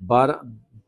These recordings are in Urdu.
12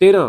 13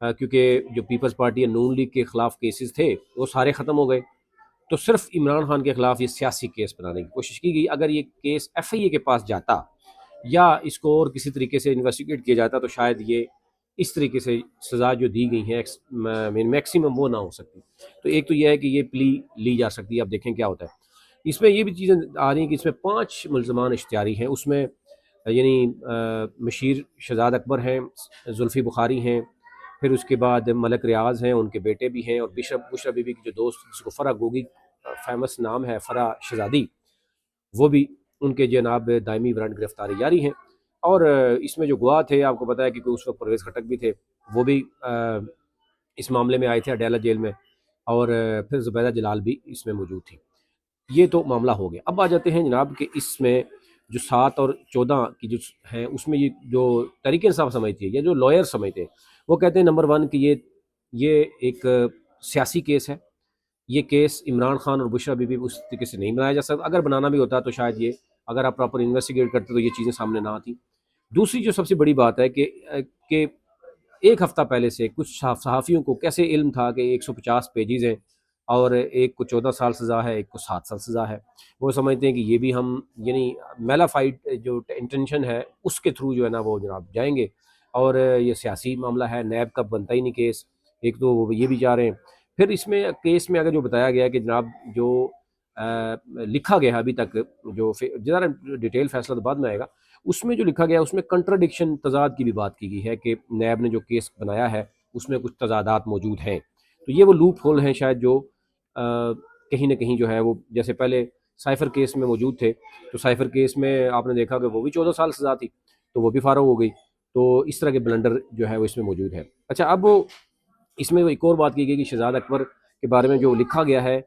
کیونکہ جو پیپلز پارٹی اور نون لیگ کے خلاف کیسز تھے وہ سارے ختم ہو گئے، تو صرف عمران خان کے خلاف یہ سیاسی کیس بنانے کی کوشش کی گئی۔ اگر یہ کیس ایف آئی اے کے پاس جاتا یا اس کو اور کسی طریقے سے انویسٹیگیٹ کیا جاتا تو شاید یہ اس طریقے سے سزا جو دی گئی ہیں میکسیمم وہ نہ ہو سکتی۔ تو ایک تو یہ ہے کہ یہ پلی لی جا سکتی ہے، اب دیکھیں کیا ہوتا ہے۔ اس میں یہ بھی چیزیں آ رہی ہیں کہ اس میں 5 ملزمان اشتہاری ہیں، اس میں یعنی مشیر شہزاد اکبر ہیں، زلفی بخاری ہیں، پھر اس کے بعد ملک ریاض ہیں، ان کے بیٹے بھی ہیں، اور بشرا بی بی کی جو دوست جس کو فرح گوگی فیمس نام ہے، فرح شہزادی، وہ بھی ان کے جناب دائمی وارنٹ گرفتاری جاری ہیں۔ اور اس میں جو گواہ تھے آپ کو پتہ ہے کہ اس وقت پرویز خٹک بھی تھے، وہ بھی اس معاملے میں آئے تھے اڈیالہ جیل میں، اور پھر زبیدہ جلال بھی اس میں موجود تھی۔ یہ تو معاملہ ہو گیا۔ اب آ جاتے ہیں جناب کہ اس میں جو 7 اور 14 کی جو ہیں اس میں یہ جو تحریک انصاف سمجھتی ہے یا جو لائر سمجھتے ہیں وہ کہتے ہیں نمبر 1 کہ یہ ایک سیاسی کیس ہے، یہ کیس عمران خان اور بشرا بی بی اس طریقے سے نہیں بنایا جا سکتا، اگر بنانا بھی ہوتا تو شاید یہ اگر آپ پراپر انویسٹیگیٹ کرتے تو یہ چیزیں سامنے نہ آتی۔ دوسری جو سب سے بڑی بات ہے کہ ایک ہفتہ پہلے سے کچھ صحافیوں کو کیسے علم تھا کہ 150 پیجز ہیں اور ایک کو 14 سال سزا ہے، ایک کو 7 سال سزا ہے، وہ سمجھتے ہیں کہ یہ بھی ہم یعنی میلافائڈ جو انٹینشن ہے اس کے تھرو جو ہے نا وہ جناب جائیں گے، اور یہ سیاسی معاملہ ہے، نیب کا بنتا ہی نہیں کیس، ایک تو وہ یہ بھی چاہ رہے ہیں۔ پھر اس میں کیس میں اگر جو بتایا گیا کہ جناب جو لکھا گیا ابھی تک، جو ذرا ڈیٹیل فیصلہ تو بعد میں آئے گا، اس میں جو لکھا گیا اس میں کنٹراڈکشن تضاد کی بھی بات کی گئی ہے کہ نیب نے جو کیس بنایا ہے اس میں کچھ تضادات موجود ہیں، تو یہ وہ لوپ ہول ہیں شاید جو کہیں نہ کہیں جو ہے وہ جیسے پہلے سائفر کیس میں موجود تھے، تو سائفر کیس میں آپ نے دیکھا کہ وہ بھی 14 سال سزا تھی تو وہ بھی فارغ ہو گئی، تو اس طرح کے بلنڈر جو ہے وہ اس میں موجود ہے۔ اچھا، اب وہ اس میں ایک اور بات کی گئی کہ شہزاد اکبر کے بارے میں جو لکھا گیا ہے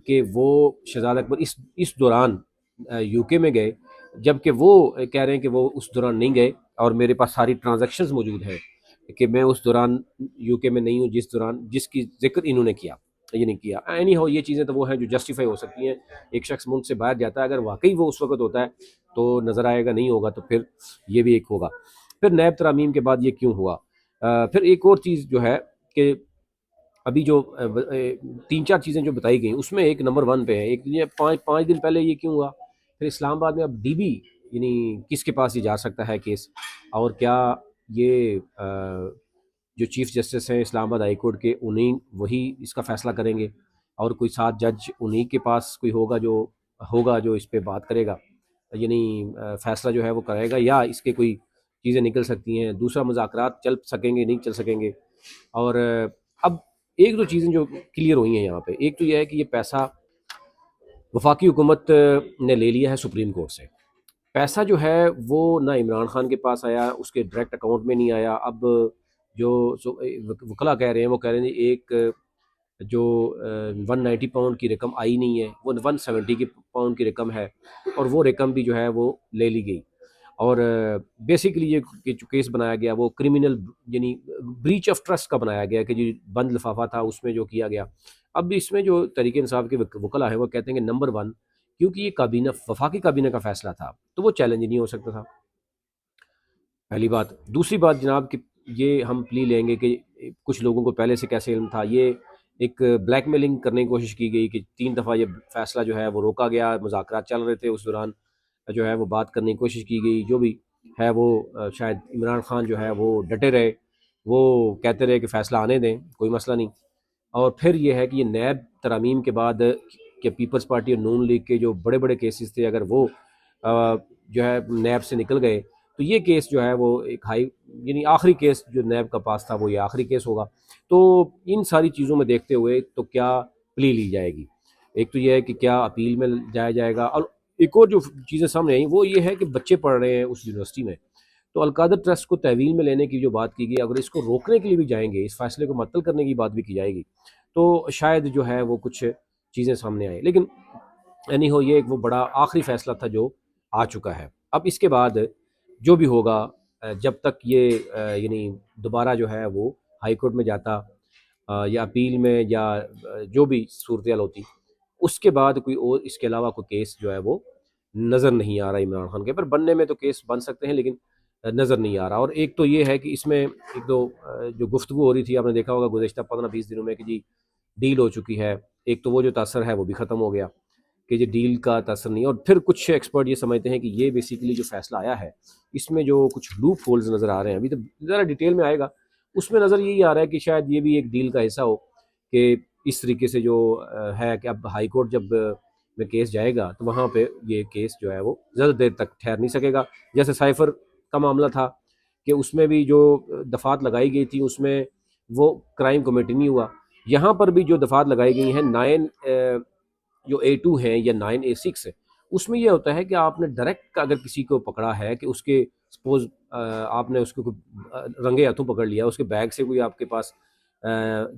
کہ وہ شہزاد اکبر اس دوران یو کے میں گئے، جبکہ وہ کہہ رہے ہیں کہ وہ اس دوران نہیں گئے، اور میرے پاس ساری ٹرانزیکشنز موجود ہیں کہ میں اس دوران یو کے میں نہیں ہوں جس کی ذکر انہوں نے کیا، یہ نہیں کیا۔ اینی ہو، یہ چیزیں تو وہ ہیں جو جسٹیفائی ہو سکتی ہیں، ایک شخص ملک سے باہر جاتا ہے اگر واقعی وہ اس وقت ہوتا ہے تو نظر آئے گا، نہیں ہوگا تو پھر یہ بھی ایک ہوگا۔ پھر نیب ترامیم کے بعد یہ کیوں ہوا؟ پھر ایک اور چیز جو ہے کہ ابھی جو 3-4 چیزیں جو بتائی گئیں اس میں ایک نمبر 1 پہ ہے، ایک یہ 5 دن پہلے یہ کیوں ہوا، پھر اسلام آباد میں اب ڈی بی یعنی کس کے پاس یہ جا سکتا ہے کیس، اور کیا یہ جو چیف جسٹس ہیں اسلام آباد ہائی کورٹ کے انہیں وہی اس کا فیصلہ کریں گے، اور کوئی 7 جج انہیں کے پاس کوئی ہوگا جو اس پہ بات کرے گا، یعنی فیصلہ جو ہے وہ کرے گا، یا اس کے کوئی چیزیں نکل سکتی ہیں۔ دوسرا، مذاکرات چل سکیں گے نہیں چل سکیں گے۔ اور اب ایک دو چیزیں جو کلیئر ہوئی ہیں یہاں پہ، ایک تو یہ ہے کہ یہ پیسہ وفاقی حکومت نے لے لیا ہے سپریم کورٹ سے، پیسہ جو ہے وہ نہ عمران خان کے پاس آیا، اس کے ڈائریکٹ اکاؤنٹ میں نہیں آیا۔ اب جو وکلا کہہ رہے ہیں وہ کہہ رہے ہیں ایک جو 190 پاؤنڈ کی رقم آئی نہیں ہے، وہ 170 کی پاؤنڈ کی رقم ہے، اور وہ رقم بھی جو ہے وہ لے لی گئی، اور بیسیکلی یہ جو کیس بنایا گیا وہ کرمنل یعنی بریچ آف ٹرسٹ کا بنایا گیا کہ جو بند لفافہ تھا اس میں جو کیا گیا۔ اب اس میں جو تحریک انصاف کے وکلا ہیں وہ کہتے ہیں کہ نمبر 1، کیونکہ یہ کابینہ وفاقی کابینہ کا فیصلہ تھا تو وہ چیلنج نہیں ہو سکتا تھا، پہلی بات۔ دوسری بات جناب کہ یہ ہم پلی لیں گے کہ کچھ لوگوں کو پہلے سے کیسے علم تھا، یہ ایک بلیک میلنگ کرنے کی کوشش کی گئی کہ 3 دفعہ یہ فیصلہ جو ہے وہ روکا گیا، مذاکرات چل رہے تھے، اس دوران جو ہے وہ بات کرنے کی کوشش کی گئی، جو بھی ہے وہ شاید عمران خان جو ہے وہ ڈٹے رہے، وہ کہتے رہے کہ فیصلہ آنے دیں، کوئی مسئلہ نہیں۔ اور پھر یہ ہے کہ یہ نیب ترامیم کے بعد کہ پیپلز پارٹی اور نون لیگ کے جو بڑے بڑے کیسز تھے اگر وہ جو ہے نیب سے نکل گئے تو یہ کیس جو ہے وہ ایک یعنی آخری کیس جو نیب کا پاس تھا وہ یہ آخری کیس ہوگا۔ تو ان ساری چیزوں میں دیکھتے ہوئے تو کیا پلی لی جائے گی، ایک تو یہ ہے کہ کیا اپیل میں جایا جائے گا، اور ایک اور جو چیزیں سامنے آئیں وہ یہ ہے کہ بچے پڑھ رہے ہیں اس یونیورسٹی میں، تو القادر ٹرسٹ کو تحویل میں لینے کی جو بات کی گئی، اگر اس کو روکنے کے لیے بھی جائیں گے، اس فیصلے کو معطل کرنے کی بات بھی کی جائے گی تو شاید جو ہے وہ کچھ چیزیں سامنے آئیں، لیکن اینی ہو یہ ایک وہ بڑا آخری فیصلہ تھا جو آ چکا ہے۔ اب اس کے بعد جو بھی ہوگا جب تک یہ یعنی دوبارہ جو ہے وہ ہائی کورٹ میں جاتا یا اپیل میں یا جو بھی صورتحال ہوتی، اس کے بعد کوئی اور اس کے علاوہ کوئی کیس جو ہے وہ نظر نہیں آ رہا عمران خان کے پر۔ بننے میں تو کیس بن سکتے ہیں لیکن نظر نہیں آ رہا۔ اور ایک تو یہ ہے کہ اس میں ایک دو جو گفتگو ہو رہی تھی، آپ نے دیکھا ہوگا گزشتہ 15-20 دنوں میں، کہ جی ڈیل ہو چکی ہے، ایک تو وہ جو تاثر ہے وہ بھی ختم ہو گیا کہ یہ ڈیل کا تاثر نہیں ہے۔ اور پھر کچھ ایکسپرٹ یہ سمجھتے ہیں کہ یہ بیسیکلی جو فیصلہ آیا ہے اس میں جو کچھ لوپ ہولز نظر آ رہے ہیں، ابھی تو ذرا ڈیٹیل میں آئے گا، اس میں نظر یہی آ رہا ہے کہ شاید یہ بھی ایک ڈیل کا حصہ ہو کہ اس طریقے سے جو ہے کہ اب ہائی کورٹ جب میں کیس جائے گا تو وہاں پہ یہ کیس جو ہے وہ زیادہ دیر تک ٹھہر نہیں سکے گا۔ جیسے سائفر کا معاملہ تھا کہ اس میں بھی جو دفعات لگائی گئی تھی اس میں وہ کرائم کمیٹی نہیں ہوا، یہاں پر بھی جو دفعات لگائی گئی ہیں 9 جو A2 ہیں یا 9A6 ہے، اس میں یہ ہوتا ہے کہ آپ نے ڈائریکٹ اگر کسی کو پکڑا ہے کہ اس کے سپوز آپ نے اس کو رنگے ہاتھوں پکڑ لیا، اس کے بیگ سے کوئی آپ کے پاس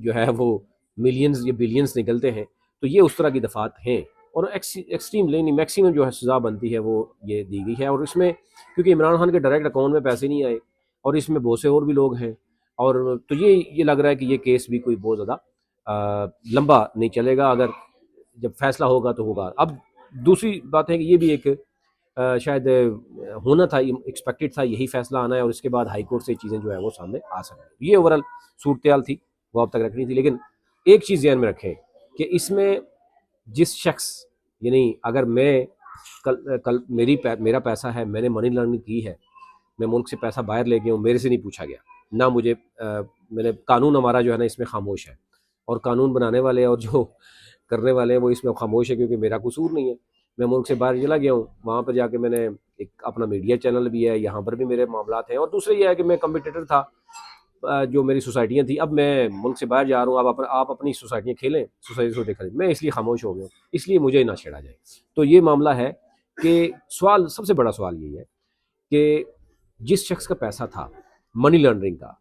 جو ہے وہ ملینز یا بلینز نکلتے ہیں، تو یہ اس طرح کی دفعات ہیں۔ اور ایکسٹریم نہیں میکسیمم جو ہے سزا بنتی ہے وہ یہ دی گئی ہے۔ اور اس میں کیونکہ عمران خان کے ڈائریکٹ اکاؤنٹ میں پیسے نہیں آئے اور اس میں بہت سے اور بھی لوگ ہیں، اور تو یہ لگ رہا ہے کہ یہ کیس بھی کوئی بہت زیادہ لمبا نہیں چلے گا، اگر جب فیصلہ ہوگا تو ہوگا۔ اب دوسری بات ہے کہ یہ بھی ایک شاید ہونا تھا، ایکسپیکٹڈ تھا یہی فیصلہ آنا ہے، اور اس کے بعد ہائی کورٹ سے چیزیں جو ہے وہ سامنے آ سکتی، یہ اوورال صورتحال تھی وہ اب تک رکھنی تھی۔ لیکن ایک چیز ذہن میں رکھیں کہ اس میں جس شخص، یعنی اگر میں کل میرا پیسہ ہے، میں نے منی لانڈرنگ کی ہے، میں ملک سے پیسہ باہر لے گیا ہوں، میرے سے نہیں پوچھا گیا، نہ مجھے میں نے قانون ہمارا جو ہے نا اس میں خاموش ہے، اور قانون بنانے والے اور جو کرنے والے ہیں وہ اس میں خاموش ہے، کیونکہ میرا قصور نہیں ہے، میں ملک سے باہر چلا گیا ہوں، وہاں پر جا کے میں نے ایک اپنا میڈیا چینل بھی ہے، یہاں پر بھی میرے معاملات ہیں، اور دوسرے یہ ہے کہ میں کمپٹیٹر تھا، جو میری سوسائٹیاں تھیں، اب میں ملک سے باہر جا رہا ہوں، اب آپ اپنی سوسائٹیاں کھیلیں، سوسائٹی کو دیکھا، میں اس لیے خاموش ہو گیا ہوں، اس لیے مجھے نہ چھیڑا جائے۔ تو یہ معاملہ ہے کہ سوال، سب سے بڑا سوال یہی ہے کہ جس شخص کا پیسہ تھا منی لانڈرنگ کا،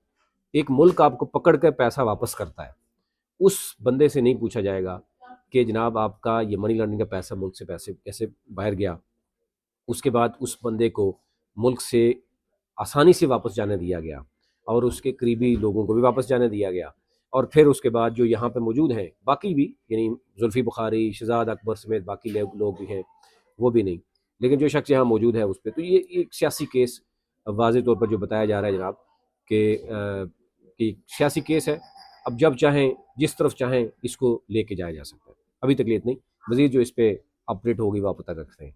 ایک ملک آپ کو پکڑ کے پیسہ واپس کرتا ہے، اس بندے سے نہیں پوچھا جائے گا کہ جناب آپ کا یہ منی لانڈرنگ کا پیسہ ملک سے پیسے کیسے باہر گیا، اس کے بعد اس بندے کو ملک سے آسانی سے واپس جانے دیا گیا، اور اس کے قریبی لوگوں کو بھی واپس جانے دیا گیا، اور پھر اس کے بعد جو یہاں پہ موجود ہیں باقی بھی، یعنی زلفی بخاری، شہزاد اکبر سمیت باقی لوگ بھی ہیں وہ بھی نہیں، لیکن جو شخص یہاں موجود ہے اس پہ، تو یہ ایک سیاسی کیس واضح طور پر جو بتایا جا رہا ہے جناب کہ سیاسی کیس ہے، اب جب چاہیں جس طرف چاہیں اس کو لے کے جایا جا سکتا ہے۔ ابھی تک لیت نہیں، مزید جو اس پہ اپڈیٹ ہوگی وہ آپ تک رکھتے ہیں۔